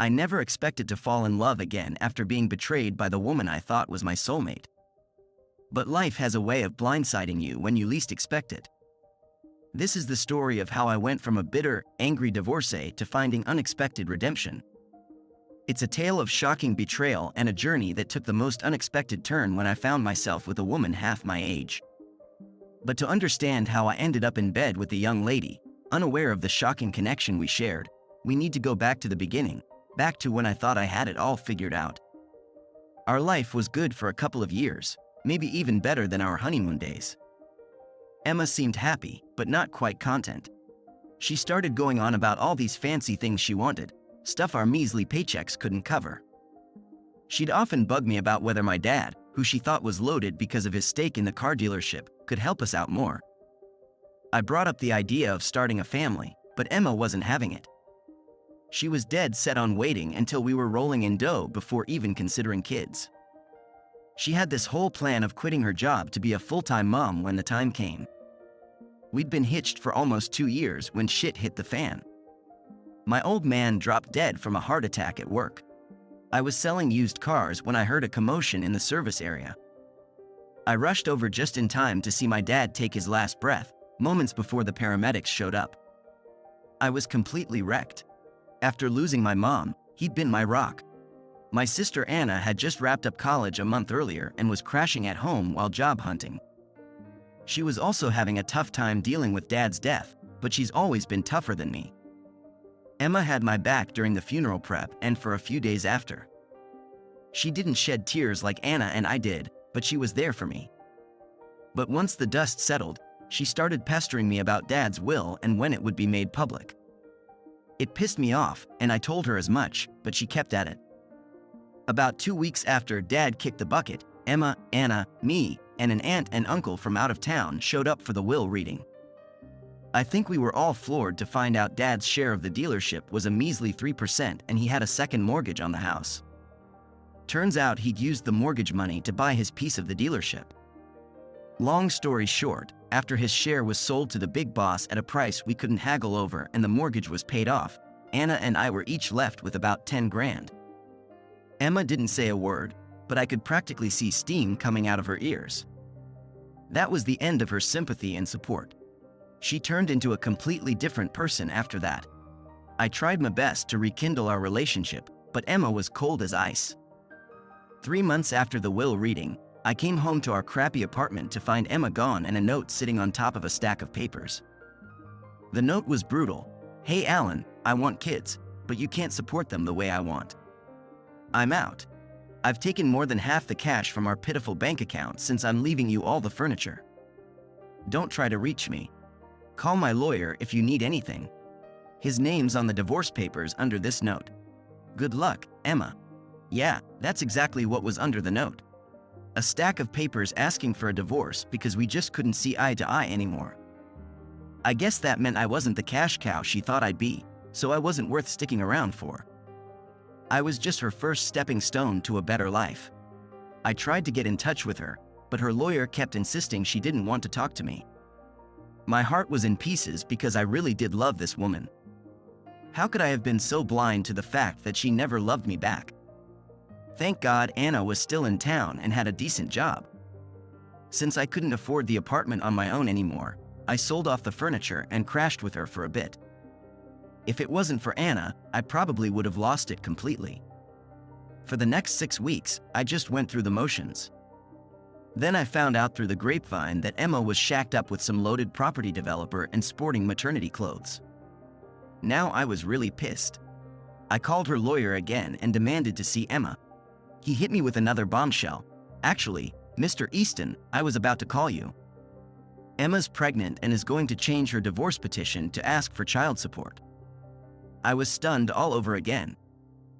I never expected to fall in love again after being betrayed by the woman I thought was my soulmate. But life has a way of blindsiding you when you least expect it. This is the story of how I went from a bitter, angry divorcee to finding unexpected redemption. It's a tale of shocking betrayal and a journey that took the most unexpected turn when I found myself with a woman half my age. But to understand how I ended up in bed with the young lady, unaware of the shocking connection we shared, we need to go back to the beginning, back to when I thought I had it all figured out. Our life was good for a couple of years, maybe even better than our honeymoon days. Emma seemed happy, but not quite content. She started going on about all these fancy things she wanted, stuff our measly paychecks couldn't cover. She'd often bug me about whether my dad, who she thought was loaded because of his stake in the car dealership, could help us out more. I brought up the idea of starting a family, but Emma wasn't having it. She was dead set on waiting until we were rolling in dough before even considering kids. She had this whole plan of quitting her job to be a full-time mom when the time came. We'd been hitched for almost 2 years when shit hit the fan. My old man dropped dead from a heart attack at work. I was selling used cars when I heard a commotion in the service area. I rushed over just in time to see my dad take his last breath, moments before the paramedics showed up. I was completely wrecked. After losing my mom, he'd been my rock. My sister Anna had just wrapped up college a month earlier and was crashing at home while job hunting. She was also having a tough time dealing with Dad's death, but she's always been tougher than me. Emma had my back during the funeral prep and for a few days after. She didn't shed tears like Anna and I did, but she was there for me. But once the dust settled, she started pestering me about Dad's will and when it would be made public. It pissed me off, and I told her as much, but she kept at it. About 2 weeks after Dad kicked the bucket, Emma, Anna, me, and an aunt and uncle from out of town showed up for the will reading. I think we were all floored to find out Dad's share of the dealership was a measly 3% and he had a second mortgage on the house. Turns out he'd used the mortgage money to buy his piece of the dealership. Long story short, after his share was sold to the big boss at a price we couldn't haggle over and the mortgage was paid off, Anna and I were each left with about 10 grand. Emma didn't say a word, but I could practically see steam coming out of her ears. That was the end of her sympathy and support. She turned into a completely different person after that. I tried my best to rekindle our relationship, but Emma was cold as ice. 3 months after the will reading, I came home to our crappy apartment to find Emma gone and a note sitting on top of a stack of papers. The note was brutal. "Hey Alan, I want kids, but you can't support them the way I want. I'm out. I've taken more than half the cash from our pitiful bank account since I'm leaving you all the furniture. Don't try to reach me. Call my lawyer if you need anything. His name's on the divorce papers under this note. Good luck, Emma." Yeah, that's exactly what was under the note. A stack of papers asking for a divorce because we just couldn't see eye to eye anymore. I guess that meant I wasn't the cash cow she thought I'd be, so I wasn't worth sticking around for. I was just her first stepping stone to a better life. I tried to get in touch with her, but her lawyer kept insisting she didn't want to talk to me. My heart was in pieces because I really did love this woman. How could I have been so blind to the fact that she never loved me back? Thank God Anna was still in town and had a decent job. Since I couldn't afford the apartment on my own anymore, I sold off the furniture and crashed with her for a bit. If it wasn't for Anna, I probably would have lost it completely. For the next 6 weeks, I just went through the motions. Then I found out through the grapevine that Emma was shacked up with some loaded property developer and sporting maternity clothes. Now I was really pissed. I called her lawyer again and demanded to see Emma. He hit me with another bombshell. "Actually, Mr. Easton, I was about to call you. Emma's pregnant and is going to change her divorce petition to ask for child support." I was stunned all over again.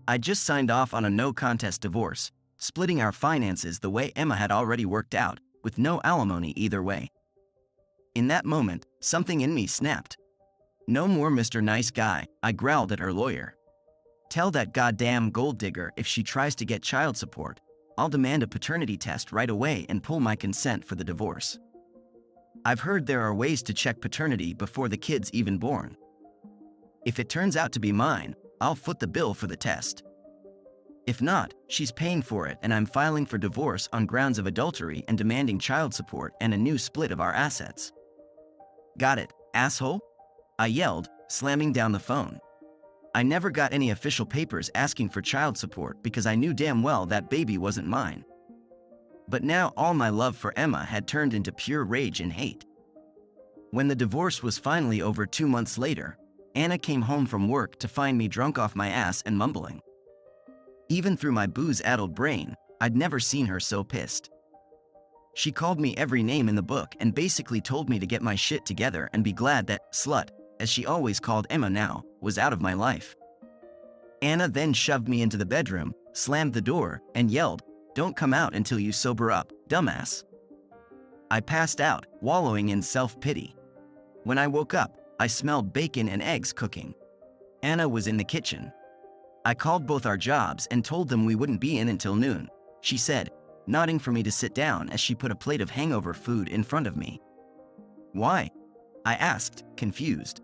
I just signed off on a no-contest divorce, splitting our finances the way Emma had already worked out, with no alimony either way. In that moment, something in me snapped. "No more Mr. Nice Guy," I growled at her lawyer. "Tell that goddamn gold digger if she tries to get child support, I'll demand a paternity test right away and pull my consent for the divorce. I've heard there are ways to check paternity before the kid's even born. If it turns out to be mine, I'll foot the bill for the test. If not, she's paying for it and I'm filing for divorce on grounds of adultery and demanding child support and a new split of our assets. Got it, asshole? I yelled, slamming down the phone. I never got any official papers asking for child support because I knew damn well that baby wasn't mine. But now all my love for Emma had turned into pure rage and hate. When the divorce was finally over 2 months later, Anna came home from work to find me drunk off my ass and mumbling. Even through my booze-addled brain, I'd never seen her so pissed. She called me every name in the book and basically told me to get my shit together and be glad that slut, as she always called Emma now, was out of my life. Anna then shoved me into the bedroom, slammed the door, and yelled, "Don't come out until you sober up, dumbass." I passed out, wallowing in self-pity. When I woke up, I smelled bacon and eggs cooking. Anna was in the kitchen. I called both our jobs and told them we wouldn't be in until noon, she said, nodding for me to sit down as she put a plate of hangover food in front of me. "Why?" I asked, confused.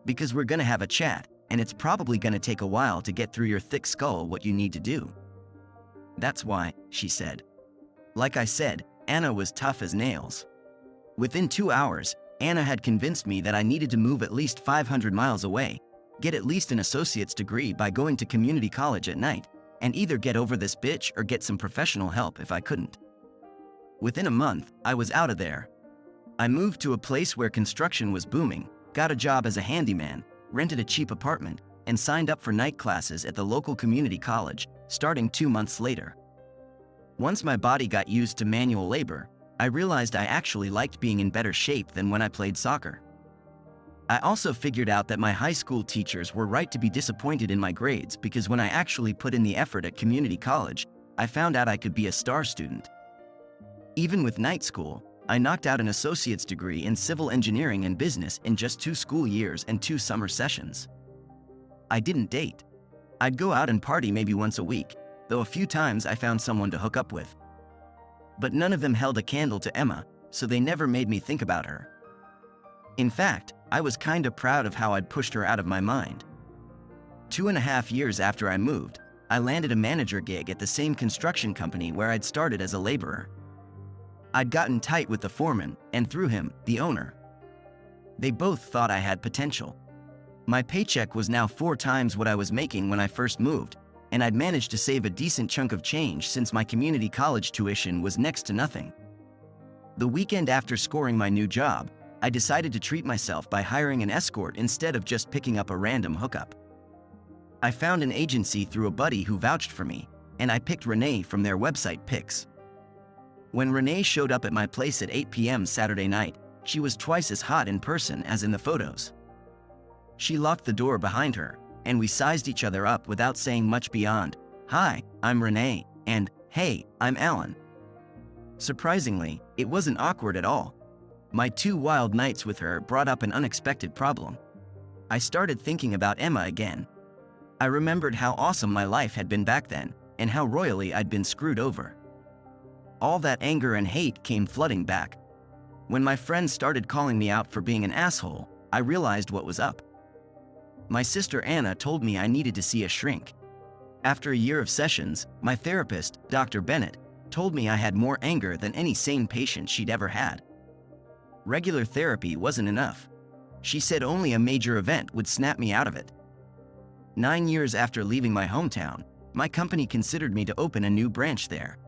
"Because we're gonna have a chat, and it's probably gonna take a while to get through your thick skull what you need to do." "That's why," she said. Like I said, Anna was tough as nails. Within 2 hours, Anna had convinced me that I needed to move at least 500 miles away, get at least an associate's degree by going to community college at night, and either get over this bitch or get some professional help if I couldn't. Within a month, I was out of there. I moved to a place where construction was booming, got a job as a handyman, rented a cheap apartment, and signed up for night classes at the local community college, starting 2 months later. Once my body got used to manual labor, I realized I actually liked being in better shape than when I played soccer. I also figured out that my high school teachers were right to be disappointed in my grades because when I actually put in the effort at community college, I found out I could be a star student. Even with night school, I knocked out an associate's degree in civil engineering and business in just 2 school years and 2 summer sessions. I didn't date. I'd go out and party maybe once a week, though a few times I found someone to hook up with. But none of them held a candle to Emma, so they never made me think about her. In fact, I was kinda proud of how I'd pushed her out of my mind. 2.5 years after I moved, I landed a manager gig at the same construction company where I'd started as a laborer. I'd gotten tight with the foreman, and through him, the owner. They both thought I had potential. My paycheck was now 4 times what I was making when I first moved, and I'd managed to save a decent chunk of change since my community college tuition was next to nothing. The weekend after scoring my new job, I decided to treat myself by hiring an escort instead of just picking up a random hookup. I found an agency through a buddy who vouched for me, and I picked Renee from their website pics. When Renee showed up at my place at 8 p.m. Saturday night, she was twice as hot in person as in the photos. She locked the door behind her, and we sized each other up without saying much beyond, "Hi, I'm Renee," and "Hey, I'm Alan." Surprisingly, it wasn't awkward at all. My 2 wild nights with her brought up an unexpected problem. I started thinking about Emma again. I remembered how awesome my life had been back then, and how royally I'd been screwed over. All that anger and hate came flooding back. When my friends started calling me out for being an asshole, I realized what was up. My sister Anna told me I needed to see a shrink. After a year of sessions, my therapist, Dr. Bennett, told me I had more anger than any sane patient she'd ever had. Regular therapy wasn't enough. She said only a major event would snap me out of it. 9 years after leaving my hometown, my company considered me to open a new branch there.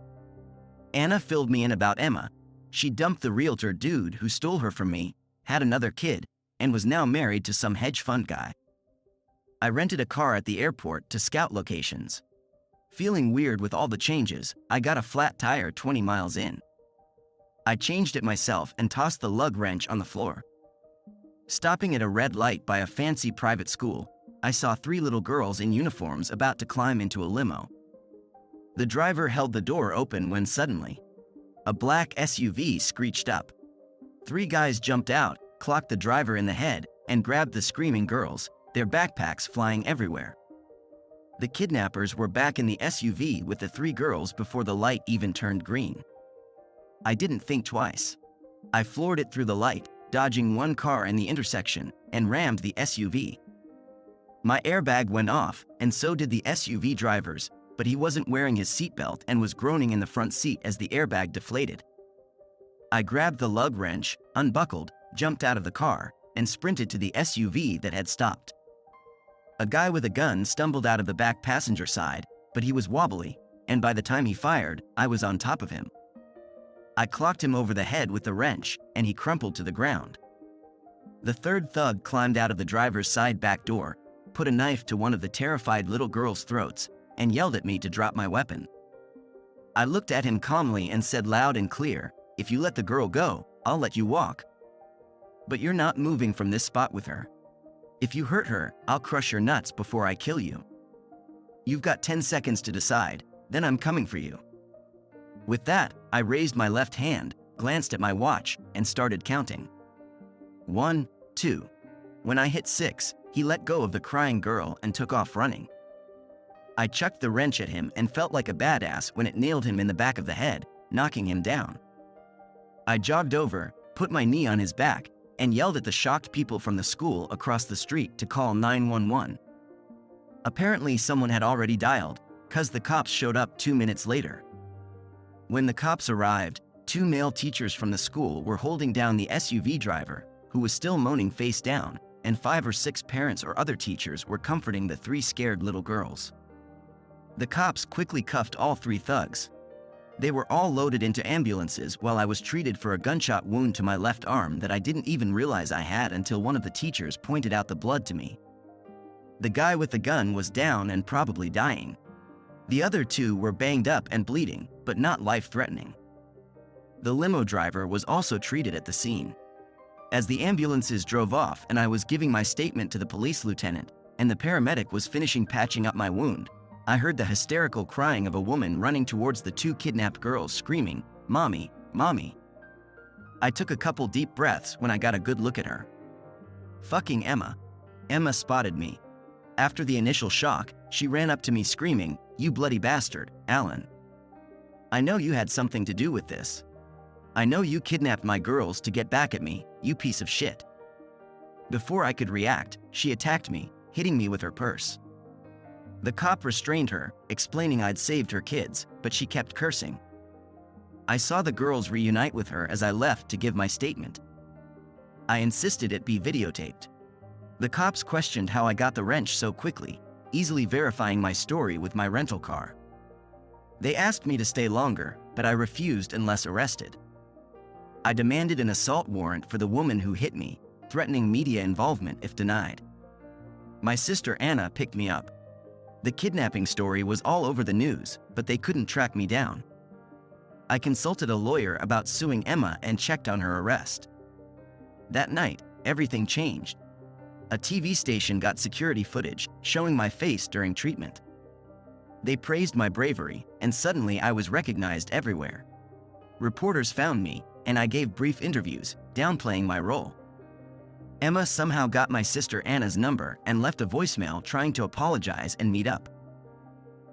Anna filled me in about Emma. She dumped the realtor dude who stole her from me, had another kid, and was now married to some hedge fund guy. I rented a car at the airport to scout locations. Feeling weird with all the changes, I got a flat tire 20 miles in. I changed it myself and tossed the lug wrench on the floor. Stopping at a red light by a fancy private school, I saw 3 little girls in uniforms about to climb into a limo. The driver held the door open when suddenly, a black SUV screeched up. 3 guys jumped out, clocked the driver in the head, and grabbed the screaming girls, their backpacks flying everywhere. The kidnappers were back in the SUV with the 3 girls before the light even turned green. I didn't think twice. I floored it through the light, dodging 1 car in the intersection, and rammed the SUV. My airbag went off, and so did the SUV driver's, but he wasn't wearing his seatbelt and was groaning in the front seat as the airbag deflated. I grabbed the lug wrench, unbuckled, jumped out of the car, and sprinted to the SUV that had stopped. A guy with a gun stumbled out of the back passenger side, but he was wobbly, and by the time he fired, I was on top of him. I clocked him over the head with the wrench, and he crumpled to the ground. The third thug climbed out of the driver's side back door, put a knife to one of the terrified little girls' throats, and yelled at me to drop my weapon. I looked at him calmly and said loud and clear, "If you let the girl go, I'll let you walk. But you're not moving from this spot with her. If you hurt her, I'll crush your nuts before I kill you. You've got 10 seconds to decide, then I'm coming for you." With that, I raised my left hand, glanced at my watch, and started counting. 1, 2. When I hit 6, he let go of the crying girl and took off running. I chucked the wrench at him and felt like a badass when it nailed him in the back of the head, knocking him down. I jogged over, put my knee on his back, and yelled at the shocked people from the school across the street to call 911. Apparently someone had already dialed, 'cause the cops showed up 2 minutes later. When the cops arrived, 2 male teachers from the school were holding down the SUV driver, who was still moaning face down, and 5 or 6 parents or other teachers were comforting the 3 scared little girls. The cops quickly cuffed all 3 thugs. They were all loaded into ambulances while I was treated for a gunshot wound to my left arm that I didn't even realize I had until one of the teachers pointed out the blood to me. The guy with the gun was down and probably dying. The other 2 were banged up and bleeding, but not life-threatening. The limo driver was also treated at the scene. As the ambulances drove off and I was giving my statement to the police lieutenant, and the paramedic was finishing patching up my wound, I heard the hysterical crying of a woman running towards the 2 kidnapped girls screaming, "Mommy, Mommy." I took a couple deep breaths when I got a good look at her. Fucking Emma. Emma spotted me. After the initial shock, she ran up to me screaming, "You bloody bastard, Alan. I know you had something to do with this. I know you kidnapped my girls to get back at me, you piece of shit." Before I could react, she attacked me, hitting me with her purse. The cop restrained her, explaining I'd saved her kids, but she kept cursing. I saw the girls reunite with her as I left to give my statement. I insisted it be videotaped. The cops questioned how I got the wrench so quickly, easily verifying my story with my rental car. They asked me to stay longer, but I refused unless arrested. I demanded an assault warrant for the woman who hit me, threatening media involvement if denied. My sister Anna picked me up. The kidnapping story was all over the news, but they couldn't track me down. I consulted a lawyer about suing Emma and checked on her arrest. That night, everything changed. A TV station got security footage showing my face during treatment. They praised my bravery, and suddenly I was recognized everywhere. Reporters found me, and I gave brief interviews, downplaying my role. Emma somehow got my sister Anna's number and left a voicemail trying to apologize and meet up.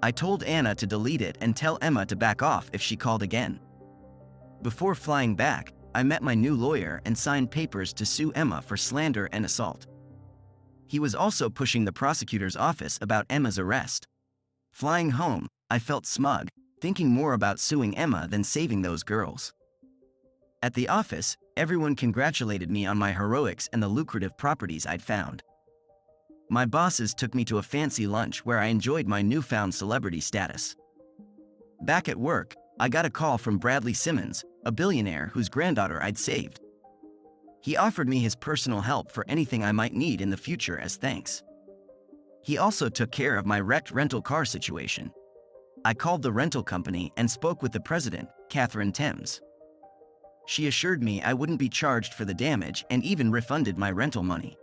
I told Anna to delete it and tell Emma to back off if she called again. Before flying back, I met my new lawyer and signed papers to sue Emma for slander and assault. He was also pushing the prosecutor's office about Emma's arrest. Flying home, I felt smug, thinking more about suing Emma than saving those girls. At the office, everyone congratulated me on my heroics and the lucrative properties I'd found. My bosses took me to a fancy lunch where I enjoyed my newfound celebrity status. Back at work, I got a call from Bradley Simmons, a billionaire whose granddaughter I'd saved. He offered me his personal help for anything I might need in the future as thanks. He also took care of my wrecked rental car situation. I called the rental company and spoke with the president, Catherine Thames. She assured me I wouldn't be charged for the damage and even refunded my rental money.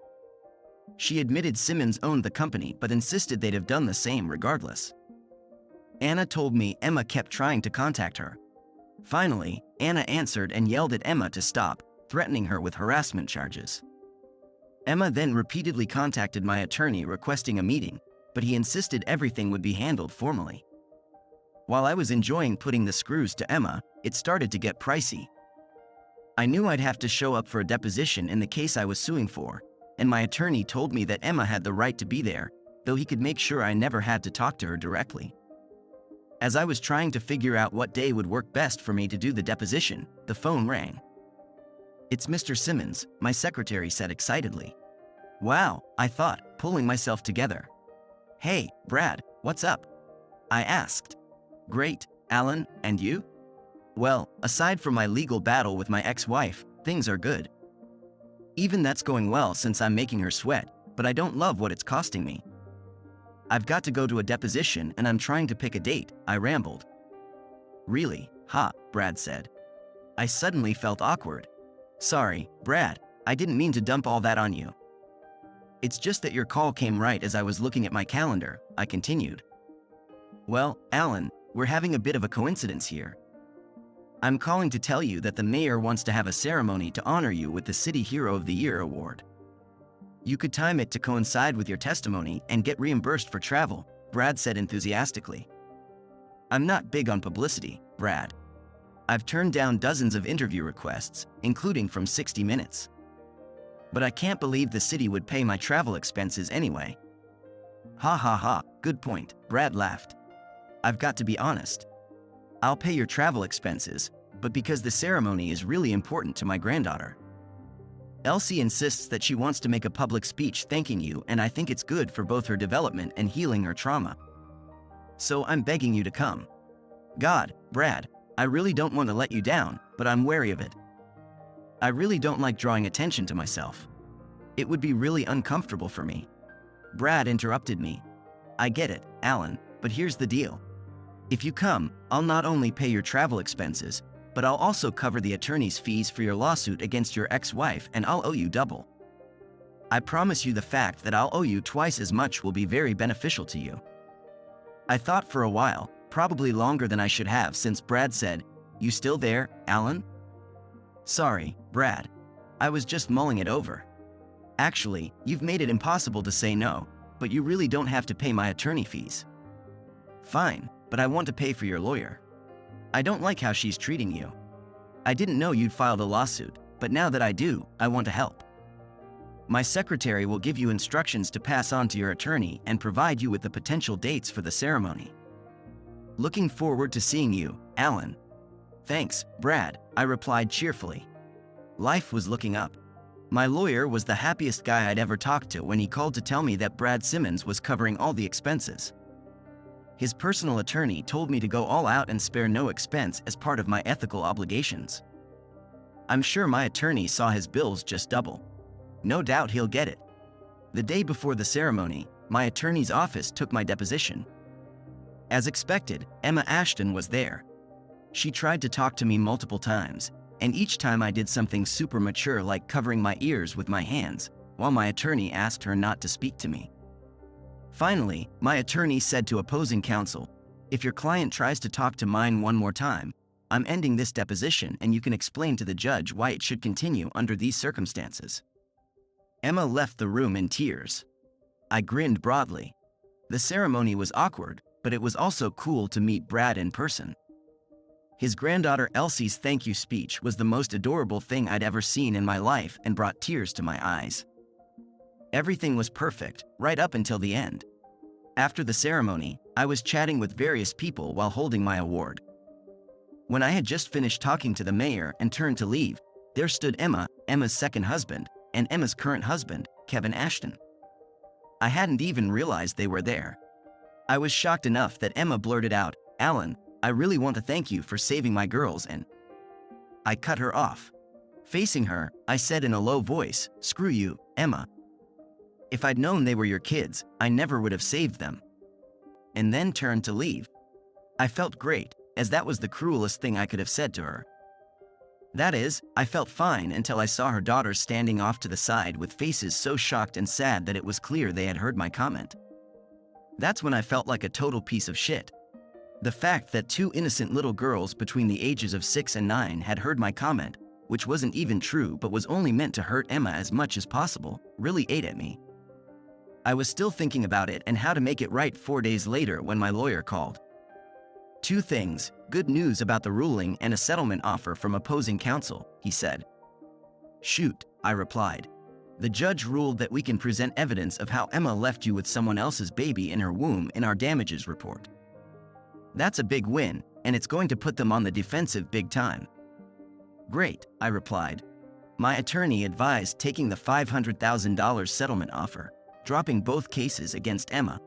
She admitted Simmons owned the company but insisted they'd have done the same regardless. Anna told me Emma kept trying to contact her. Finally, Anna answered and yelled at Emma to stop, threatening her with harassment charges. Emma then repeatedly contacted my attorney requesting a meeting, but he insisted everything would be handled formally. While I was enjoying putting the screws to Emma, it started to get pricey. I knew I'd have to show up for a deposition in the case I was suing for, and my attorney told me that Emma had the right to be there, though he could make sure I never had to talk to her directly. As I was trying to figure out what day would work best for me to do the deposition, the phone rang. "It's Mr. Simmons," my secretary said excitedly. "Wow," I thought, pulling myself together. "Hey, Brad, what's up?" I asked. "Great, Alan, and you?" "Well, aside from my legal battle with my ex-wife, things are good. Even that's going well since I'm making her sweat, but I don't love what it's costing me. I've got to go to a deposition and I'm trying to pick a date," I rambled. "Really? Ha," Brad said. I suddenly felt awkward. "Sorry, Brad, I didn't mean to dump all that on you. It's just that your call came right as I was looking at my calendar," I continued. "Well, Alan, we're having a bit of a coincidence here. I'm calling to tell you that the mayor wants to have a ceremony to honor you with the City Hero of the Year award. You could time it to coincide with your testimony and get reimbursed for travel," Brad said enthusiastically. "I'm not big on publicity, Brad. I've turned down dozens of interview requests, including from 60 Minutes. But I can't believe the city would pay my travel expenses anyway." "Ha ha ha, good point," Brad laughed. "I've got to be honest. I'll pay your travel expenses, but because the ceremony is really important to my granddaughter. Elsie insists that she wants to make a public speech thanking you, and I think it's good for both her development and healing her trauma. So I'm begging you to come. God, Brad, I really don't want to let you down, but I'm wary of it. I really don't like drawing attention to myself. It would be really uncomfortable for me." Brad interrupted me. "I get it, Alan, but here's the deal. If you come, I'll not only pay your travel expenses, but I'll also cover the attorney's fees for your lawsuit against your ex-wife, and I'll owe you double. I promise you the fact that I'll owe you twice as much will be very beneficial to you." I thought for a while, probably longer than I should have, since Brad said, "You still there, Alan?" "Sorry, Brad. I was just mulling it over. Actually, you've made it impossible to say no, but you really don't have to pay my attorney fees." "Fine, but I want to pay for your lawyer. I don't like how she's treating you. I didn't know you'd filed a lawsuit, but now that I do, I want to help. My secretary will give you instructions to pass on to your attorney and provide you with the potential dates for the ceremony. Looking forward to seeing you, Alan." "Thanks, Brad," I replied cheerfully. Life was looking up. My lawyer was the happiest guy I'd ever talked to when he called to tell me that Brad Simmons was covering all the expenses. His personal attorney told me to go all out and spare no expense as part of my ethical obligations. I'm sure my attorney saw his bills just double. No doubt he'll get it. The day before the ceremony, my attorney's office took my deposition. As expected, Emma Ashton was there. She tried to talk to me multiple times, and each time I did something super mature like covering my ears with my hands, while my attorney asked her not to speak to me. Finally, my attorney said to opposing counsel, "If your client tries to talk to mine one more time, I'm ending this deposition and you can explain to the judge why it should continue under these circumstances." Emma left the room in tears. I grinned broadly. The ceremony was awkward, but it was also cool to meet Brad in person. His granddaughter Elsie's thank you speech was the most adorable thing I'd ever seen in my life and brought tears to my eyes. Everything was perfect, right up until the end. After the ceremony, I was chatting with various people while holding my award. When I had just finished talking to the mayor and turned to leave, there stood Emma, Emma's second husband, and Emma's current husband, Kevin Ashton. I hadn't even realized they were there. I was shocked enough that Emma blurted out, "Alan, I really want to thank you for saving my girls," and I cut her off. Facing her, I said in a low voice, "Screw you, Emma. If I'd known they were your kids, I never would have saved them." And then turned to leave. I felt great, as that was the cruelest thing I could have said to her. That is, I felt fine until I saw her daughters standing off to the side with faces so shocked and sad that it was clear they had heard my comment. That's when I felt like a total piece of shit. The fact that two innocent little girls between the ages of 6 and 9 had heard my comment, which wasn't even true but was only meant to hurt Emma as much as possible, really ate at me. I was still thinking about it and how to make it right 4 days later when my lawyer called. "Two things, good news about the ruling and a settlement offer from opposing counsel," he said. "Shoot," I replied. The judge ruled that we can present evidence of how Emma left you with someone else's baby in her womb in our damages report. That's a big win, and it's going to put them on the defensive big time. Great, I replied. My attorney advised taking the $500,000 settlement offer, dropping both cases against Emma.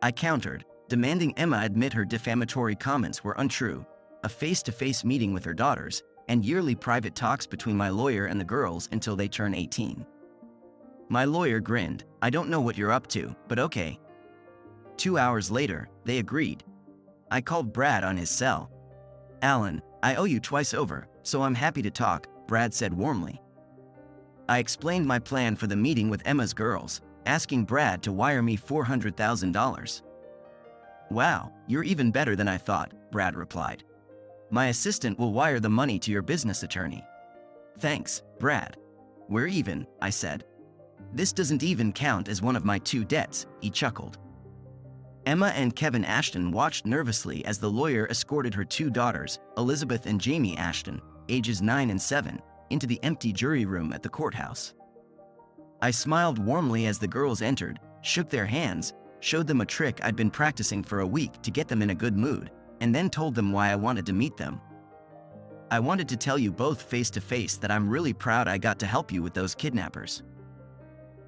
I countered, demanding Emma admit her defamatory comments were untrue, a face-to-face meeting with her daughters, and yearly private talks between my lawyer and the girls until they turn 18. My lawyer grinned. I don't know what you're up to, but okay. 2 hours later, they agreed. I called Brad on his cell. Alan, I owe you twice over, so I'm happy to talk, Brad said warmly. I explained my plan for the meeting with Emma's girls, asking Brad to wire me $400,000. Wow, you're even better than I thought, Brad replied. My assistant will wire the money to your business attorney. Thanks, Brad. We're even, I said. This doesn't even count as one of my 2 debts, he chuckled. Emma and Kevin Ashton watched nervously as the lawyer escorted her 2 daughters, Elizabeth and Jamie Ashton, ages 9 and 7, into the empty jury room at the courthouse. I smiled warmly as the girls entered, shook their hands, showed them a trick I'd been practicing for a week to get them in a good mood, and then told them why I wanted to meet them. I wanted to tell you both face to face that I'm really proud I got to help you with those kidnappers.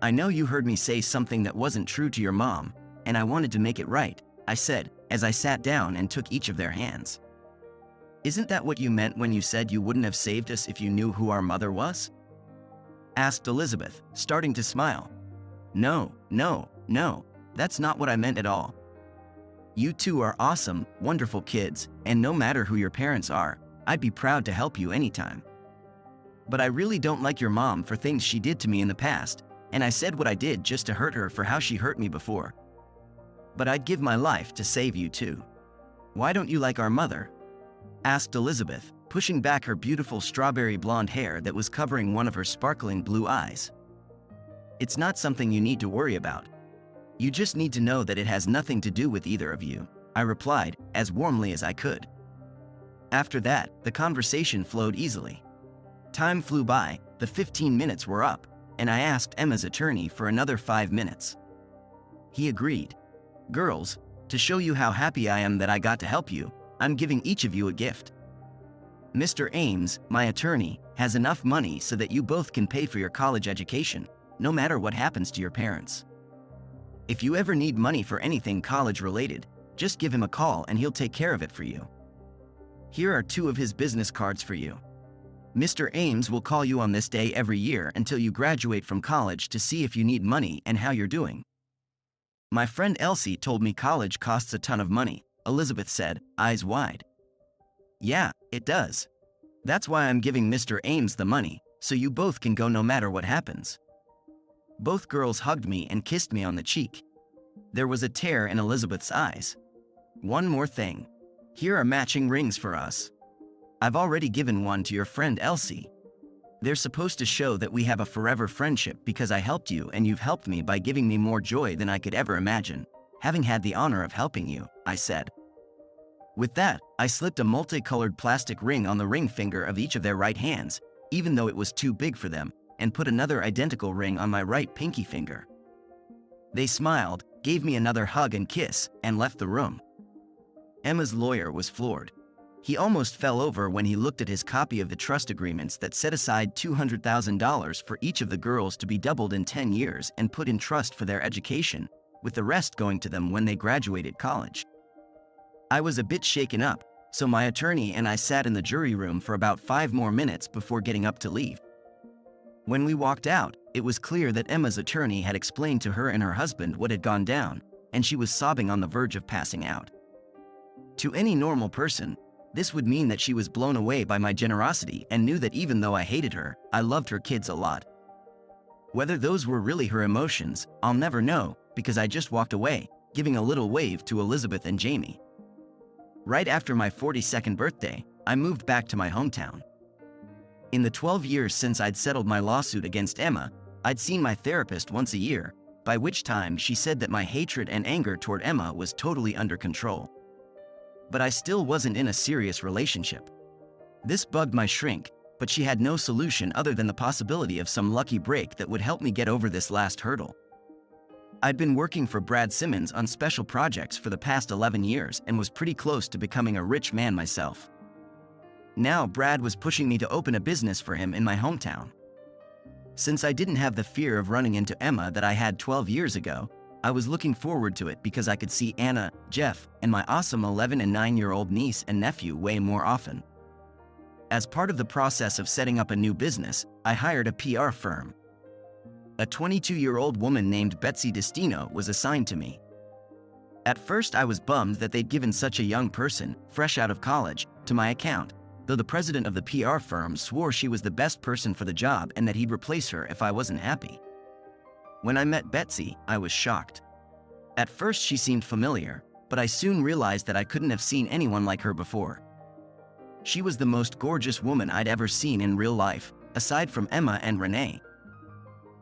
I know you heard me say something that wasn't true to your mom, and I wanted to make it right, I said, as I sat down and took each of their hands. Isn't that what you meant when you said you wouldn't have saved us if you knew who our mother was? Asked Elizabeth, starting to smile. No, that's not what I meant at all. You 2 are awesome, wonderful kids, and no matter who your parents are, I'd be proud to help you anytime. But I really don't like your mom for things she did to me in the past, and I said what I did just to hurt her for how she hurt me before. But I'd give my life to save you too. Why don't you like our mother? Asked Elizabeth, pushing back her beautiful strawberry blonde hair that was covering one of her sparkling blue eyes. It's not something you need to worry about. You just need to know that it has nothing to do with either of you, I replied, as warmly as I could. After that, the conversation flowed easily. Time flew by, the 15 minutes were up, and I asked Emma's attorney for another 5 minutes. He agreed. Girls, to show you how happy I am that I got to help you, I'm giving each of you a gift. Mr. Ames, my attorney, has enough money so that you both can pay for your college education, no matter what happens to your parents. If you ever need money for anything college-related, just give him a call and he'll take care of it for you. Here are 2 of his business cards for you. Mr. Ames will call you on this day every year until you graduate from college to see if you need money and how you're doing. My friend Elsie told me college costs a ton of money, Elizabeth said, eyes wide. Yeah, it does. That's why I'm giving Mr. Ames the money, so you both can go no matter what happens. Both girls hugged me and kissed me on the cheek. There was a tear in Elizabeth's eyes. One more thing. Here are matching rings for us. I've already given one to your friend Elsie. They're supposed to show that we have a forever friendship because I helped you and you've helped me by giving me more joy than I could ever imagine, having had the honor of helping you, I said. With that, I slipped a multicolored plastic ring on the ring finger of each of their right hands, even though it was too big for them, and put another identical ring on my right pinky finger. They smiled, gave me another hug and kiss, and left the room. Emma's lawyer was floored. He almost fell over when he looked at his copy of the trust agreements that set aside $200,000 for each of the girls to be doubled in 10 years and put in trust for their education, with the rest going to them when they graduated college. I was a bit shaken up, so my attorney and I sat in the jury room for about 5 more minutes before getting up to leave. When we walked out, it was clear that Emma's attorney had explained to her and her husband what had gone down, and she was sobbing on the verge of passing out. To any normal person, this would mean that she was blown away by my generosity and knew that even though I hated her, I loved her kids a lot. Whether those were really her emotions, I'll never know, because I just walked away, giving a little wave to Elizabeth and Jamie. Right after my 42nd birthday, I moved back to my hometown. In the 12 years since I'd settled my lawsuit against Emma, I'd seen my therapist once a year, by which time she said that my hatred and anger toward Emma was totally under control. But I still wasn't in a serious relationship. This bugged my shrink, but she had no solution other than the possibility of some lucky break that would help me get over this last hurdle. I'd been working for Brad Simmons on special projects for the past 11 years and was pretty close to becoming a rich man myself. Now Brad was pushing me to open a business for him in my hometown. Since I didn't have the fear of running into Emma that I had 12 years ago, I was looking forward to it because I could see Anna, Jeff, and my awesome 11 and 9-year-old niece and nephew way more often. As part of the process of setting up a new business, I hired a PR firm. A 22-year-old woman named Betsy Destino was assigned to me. At first I was bummed that they'd given such a young person, fresh out of college, to my account, though the president of the PR firm swore she was the best person for the job and that he'd replace her if I wasn't happy. When I met Betsy, I was shocked. At first she seemed familiar, but I soon realized that I couldn't have seen anyone like her before. She was the most gorgeous woman I'd ever seen in real life, aside from Emma and Renee.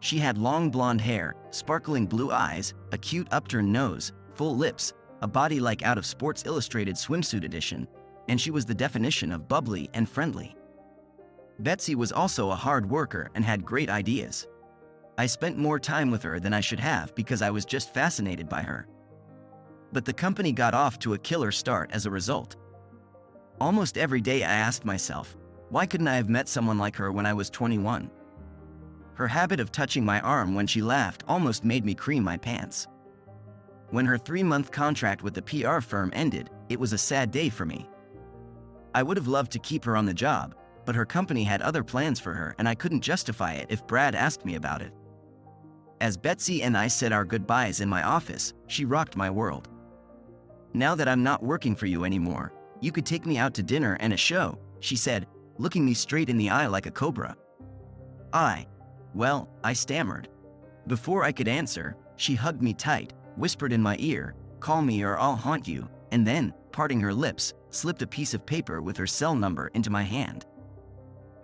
She had long blonde hair, sparkling blue eyes, a cute upturned nose, full lips, a body like out of Sports Illustrated swimsuit edition, and she was the definition of bubbly and friendly. Betsy was also a hard worker and had great ideas. I spent more time with her than I should have because I was just fascinated by her. But the company got off to a killer start as a result. Almost every day I asked myself, why couldn't I have met someone like her when I was 21? Her habit of touching my arm when she laughed almost made me cream my pants. When her 3-month contract with the PR firm ended, it was a sad day for me. I would have loved to keep her on the job, but her company had other plans for her and I couldn't justify it if Brad asked me about it. As Betsy and I said our goodbyes in my office, she rocked my world. "Now that I'm not working for you anymore, you could take me out to dinner and a show," she said, looking me straight in the eye like a cobra. I stammered. Before I could answer, she hugged me tight, whispered in my ear, "Call me or I'll haunt you," and then, parting her lips, slipped a piece of paper with her cell number into my hand.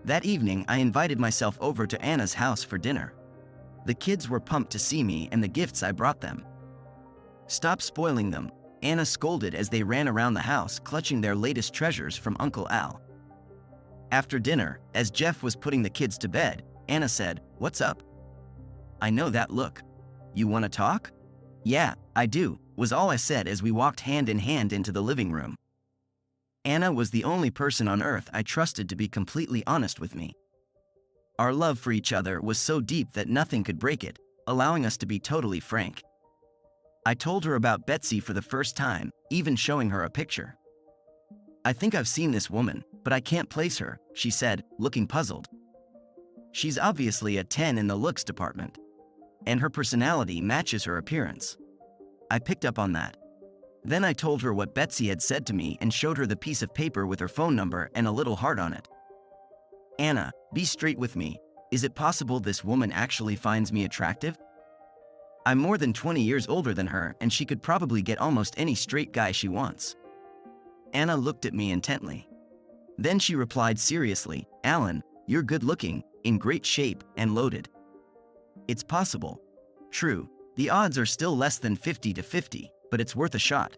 That evening, I invited myself over to Anna's house for dinner. The kids were pumped to see me and the gifts I brought them. "Stop spoiling them," Anna scolded as they ran around the house clutching their latest treasures from Uncle Al. After dinner, as Jeff was putting the kids to bed, Anna said, "What's up?" "I know that look. You want to talk?" "Yeah, I do," was all I said as we walked hand in hand into the living room. Anna was the only person on earth I trusted to be completely honest with me. Our love for each other was so deep that nothing could break it, allowing us to be totally frank. I told her about Betsy for the first time, even showing her a picture. "I think I've seen this woman, but I can't place her," she said, looking puzzled. "She's obviously a 10 in the looks department. And her personality matches her appearance." I picked up on that. Then I told her what Betsy had said to me and showed her the piece of paper with her phone number and a little heart on it. "Anna, be straight with me. Is it possible this woman actually finds me attractive? I'm more than 20 years older than her and she could probably get almost any straight guy she wants." Anna looked at me intently. Then she replied seriously, "Alan, you're good looking, in great shape, and loaded. It's possible. True, the odds are still less than 50-50, but it's worth a shot.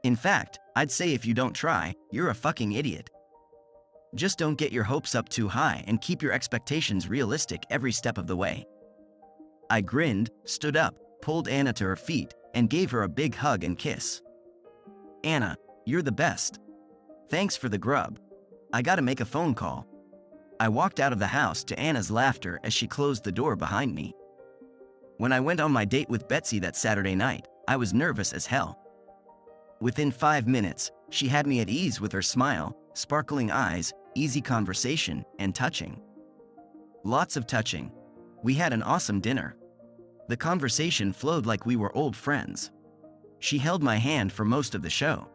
In fact, I'd say if you don't try, you're a fucking idiot. Just don't get your hopes up too high and keep your expectations realistic every step of the way." I grinned, stood up, pulled Anna to her feet, and gave her a big hug and kiss. "Anna, you're the best. Thanks for the grub. I gotta make a phone call." I walked out of the house to Anna's laughter as she closed the door behind me. When I went on my date with Betsy that Saturday night, I was nervous as hell. Within 5 minutes, she had me at ease with her smile, sparkling eyes, easy conversation, and touching. Lots of touching. We had an awesome dinner. The conversation flowed like we were old friends. She held my hand for most of the show.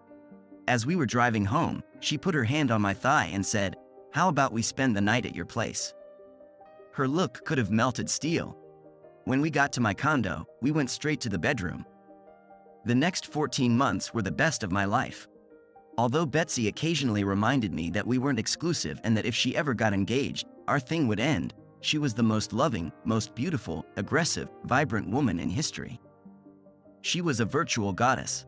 As we were driving home, she put her hand on my thigh and said, "How about we spend the night at your place?" Her look could have melted steel. When we got to my condo, we went straight to the bedroom. The next 14 months were the best of my life. Although Betsy occasionally reminded me that we weren't exclusive and that if she ever got engaged, our thing would end, she was the most loving, most beautiful, aggressive, vibrant woman in history. She was a virtual goddess.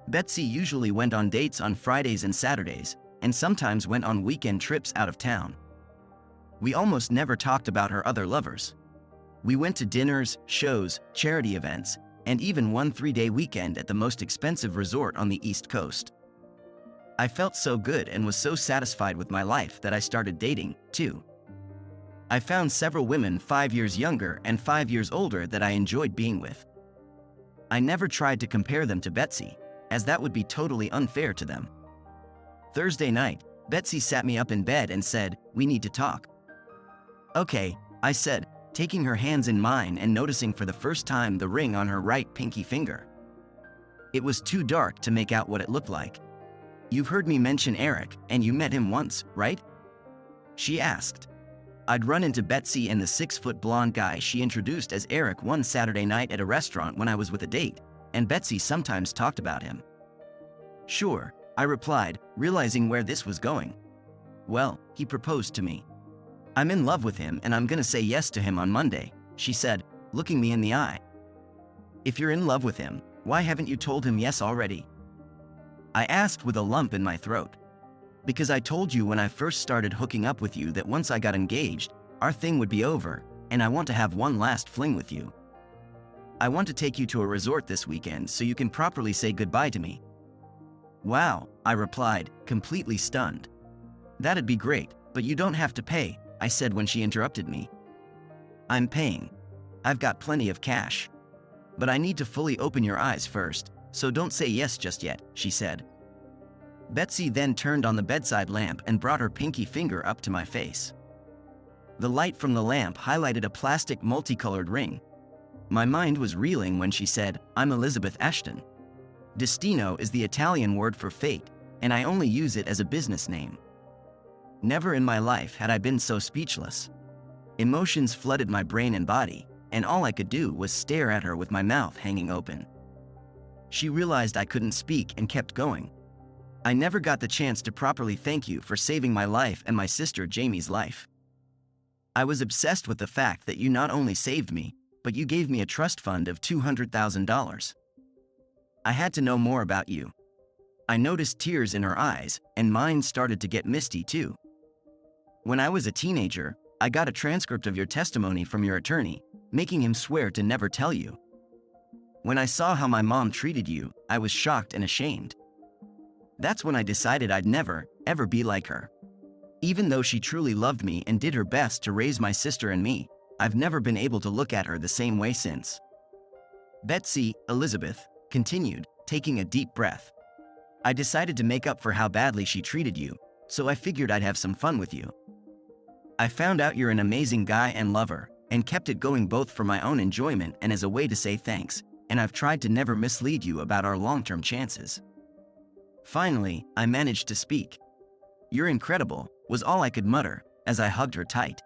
Betsy usually went on dates on Fridays and Saturdays, and sometimes went on weekend trips out of town. We almost never talked about her other lovers. We went to dinners, shows, charity events, and even one 3-day weekend at the most expensive resort on the East Coast. I felt so good and was so satisfied with my life that I started dating, too. I found several women 5 years younger and 5 years older that I enjoyed being with. I never tried to compare them to Betsy, as that would be totally unfair to them. Thursday night, Betsy sat me up in bed and said, "We need to talk." "Okay," I said, taking her hands in mine and noticing for the first time the ring on her right pinky finger. It was too dark to make out what it looked like. "You've heard me mention Eric, and you met him once, right?" she asked. I'd run into Betsy and the 6-foot blonde guy she introduced as Eric one Saturday night at a restaurant when I was with a date, and Betsy sometimes talked about him. "Sure," I replied, realizing where this was going. "Well, he proposed to me. I'm in love with him and I'm gonna say yes to him on Monday," she said, looking me in the eye. "If you're in love with him, why haven't you told him yes already?" I asked with a lump in my throat. "Because I told you when I first started hooking up with you that once I got engaged, our thing would be over, and I want to have one last fling with you. I want to take you to a resort this weekend so you can properly say goodbye to me." "Wow," I replied, completely stunned. "That'd be great, but you don't have to pay," I said when she interrupted me. "I'm paying. I've got plenty of cash. But I need to fully open your eyes first, so don't say yes just yet," she said. Betsy then turned on the bedside lamp and brought her pinky finger up to my face. The light from the lamp highlighted a plastic multicolored ring. My mind was reeling when she said, "I'm Elizabeth Ashton. Destino is the Italian word for fate, and I only use it as a business name." Never in my life had I been so speechless. Emotions flooded my brain and body, and all I could do was stare at her with my mouth hanging open. She realized I couldn't speak and kept going. "I never got the chance to properly thank you for saving my life and my sister Jamie's life. I was obsessed with the fact that you not only saved me, but you gave me a trust fund of $200,000. I had to know more about you." I noticed tears in her eyes, and mine started to get misty too. "When I was a teenager, I got a transcript of your testimony from your attorney, making him swear to never tell you. When I saw how my mom treated you, I was shocked and ashamed. That's when I decided I'd never, ever be like her. Even though she truly loved me and did her best to raise my sister and me, I've never been able to look at her the same way since." Betsy, Elizabeth, continued, taking a deep breath. "I decided to make up for how badly she treated you, so I figured I'd have some fun with you. I found out you're an amazing guy and lover, and kept it going both for my own enjoyment and as a way to say thanks, and I've tried to never mislead you about our long-term chances." Finally, I managed to speak. "You're incredible," was all I could mutter, as I hugged her tight.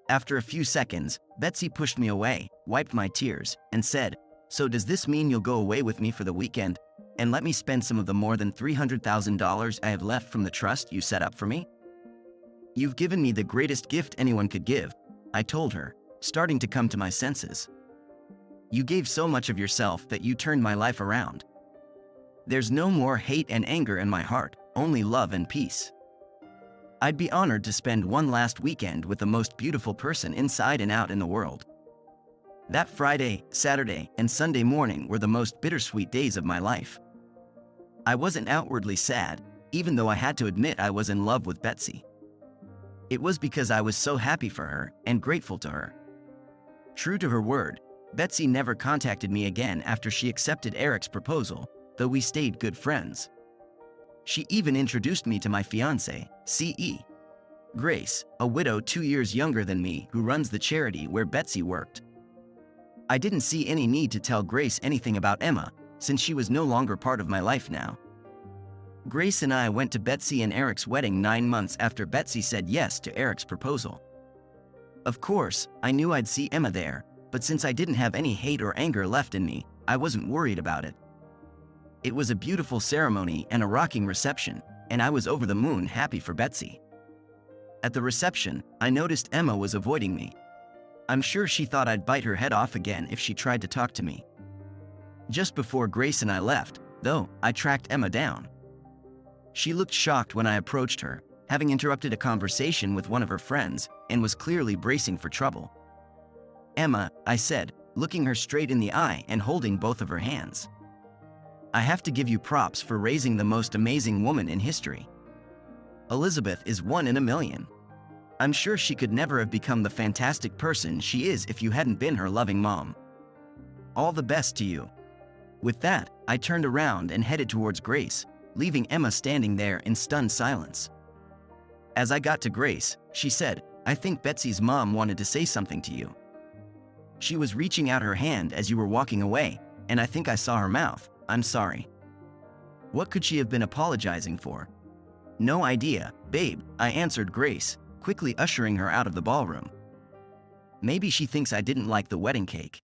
After a few seconds, Betsy pushed me away, wiped my tears, and said, "So does this mean you'll go away with me for the weekend, and let me spend some of the more than $300,000 I have left from the trust you set up for me?" "You've given me the greatest gift anyone could give," I told her, starting to come to my senses. "You gave so much of yourself that you turned my life around. There's no more hate and anger in my heart, only love and peace. I'd be honored to spend one last weekend with the most beautiful person inside and out in the world." That Friday, Saturday, and Sunday morning were the most bittersweet days of my life. I wasn't outwardly sad, even though I had to admit I was in love with Betsy. It was because I was so happy for her and grateful to her. True to her word, Betsy never contacted me again after she accepted Eric's proposal, though we stayed good friends. She even introduced me to my fiancée, C.E. Grace, a widow 2 years younger than me who runs the charity where Betsy worked. I didn't see any need to tell Grace anything about Emma, since she was no longer part of my life now. Grace and I went to Betsy and Eric's wedding 9 months after Betsy said yes to Eric's proposal. Of course, I knew I'd see Emma there, but since I didn't have any hate or anger left in me, I wasn't worried about it. It was a beautiful ceremony and a rocking reception, and I was over the moon happy for Betsy. At the reception, I noticed Emma was avoiding me. I'm sure she thought I'd bite her head off again if she tried to talk to me. Just before Grace and I left, though, I tracked Emma down. She looked shocked when I approached her, having interrupted a conversation with one of her friends and was clearly bracing for trouble. "Emma," I said, looking her straight in the eye and holding both of her hands. "I have to give you props for raising the most amazing woman in history. Elizabeth is one in a million. I'm sure she could never have become the fantastic person she is if you hadn't been her loving mom. All the best to you." With that, I turned around and headed towards Grace, leaving Emma standing there in stunned silence. As I got to Grace, she said, "I think Betsy's mom wanted to say something to you. She was reaching out her hand as you were walking away, and I think I saw her mouth. I'm sorry." What could she have been apologizing for? "No idea, babe," I answered Grace, quickly ushering her out of the ballroom. "Maybe she thinks I didn't like the wedding cake."